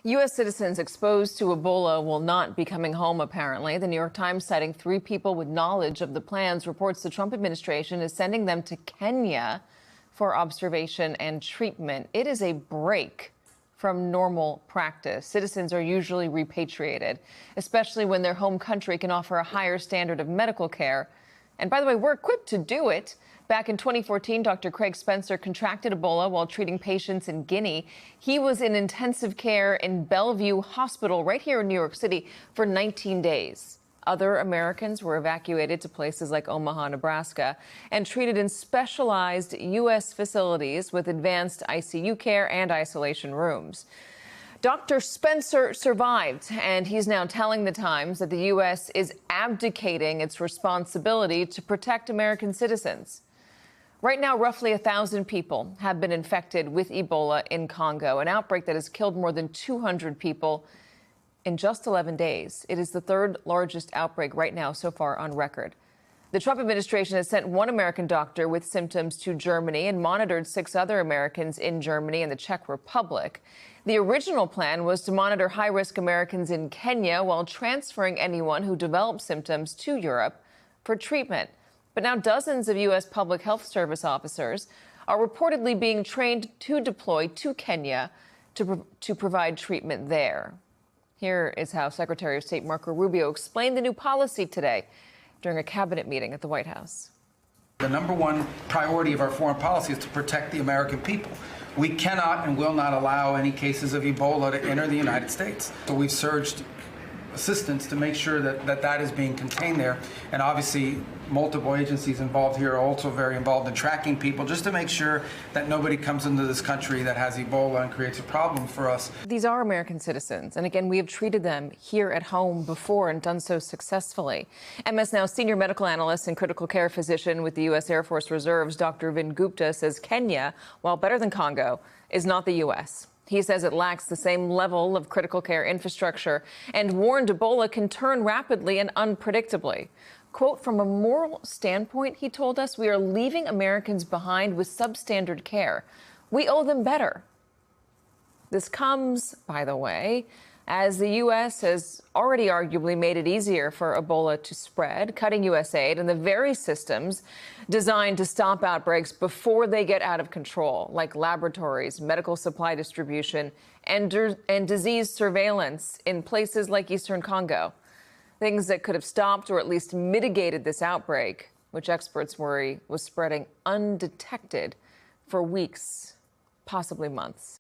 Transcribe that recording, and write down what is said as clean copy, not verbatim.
U.S. citizens exposed to Ebola will not be coming home, apparently. The New York Times, citing 3 people with knowledge of the plans, reports the Trump administration is sending them to Kenya for observation and treatment. It is a break from normal practice. Citizens are usually repatriated, especially when their home country can offer a higher standard of medical care. And by the way, we're equipped to do it. Back in 2014, Dr. Craig Spencer contracted Ebola while treating patients in Guinea. He was in intensive care in Bellevue Hospital right here in New York City for 19 days. Other Americans were evacuated to places like Omaha, Nebraska, and treated in specialized U.S. facilities with advanced ICU care and isolation rooms. Dr. Spencer survived, and he's now telling the Times that the U.S. is abdicating its responsibility to protect American citizens. Right now, roughly 1,000 people have been infected with Ebola in Congo, an outbreak that has killed more than 200 people in just 11 days. It is the 3rd largest outbreak right now so far on record. The Trump administration has sent 1 American doctor with symptoms to Germany and monitored 6 other Americans in Germany and the Czech Republic. The original plan was to monitor high-risk Americans in Kenya while transferring anyone who developed symptoms to Europe for treatment. But now dozens of U.S. Public Health Service officers are reportedly being trained to deploy to Kenya to provide treatment there. Here is how Secretary of State Marco Rubio explained the new policy today during a cabinet meeting at the White House. The #1 priority of our foreign policy is to protect the American people. We cannot and will not allow any cases of Ebola to enter the United States. So we've surged assistance to make sure that is being contained there. And obviously, multiple agencies involved here are also very involved in tracking people, just to make sure that nobody comes into this country that has Ebola and creates a problem for us. These are American citizens, and again, we have treated them here at home before and done so successfully. MS Now senior medical analyst and critical care physician with the U.S. Air Force Reserves, Dr. Vin Gupta, says Kenya, while better than Congo, is not the U.S. He says it lacks the same level of critical care infrastructure and warned Ebola can turn rapidly and unpredictably. Quote, from a moral standpoint, he told us, we are leaving Americans behind with substandard care. We owe them better. This comes, by the way, as the U.S. has already arguably made it easier for Ebola to spread, cutting U.S. aid and the very systems designed to stop outbreaks before they get out of control, like laboratories, medical supply distribution, and disease surveillance in places like Eastern Congo. Things that could have stopped or at least mitigated this outbreak, which experts worry was spreading undetected for weeks, possibly months.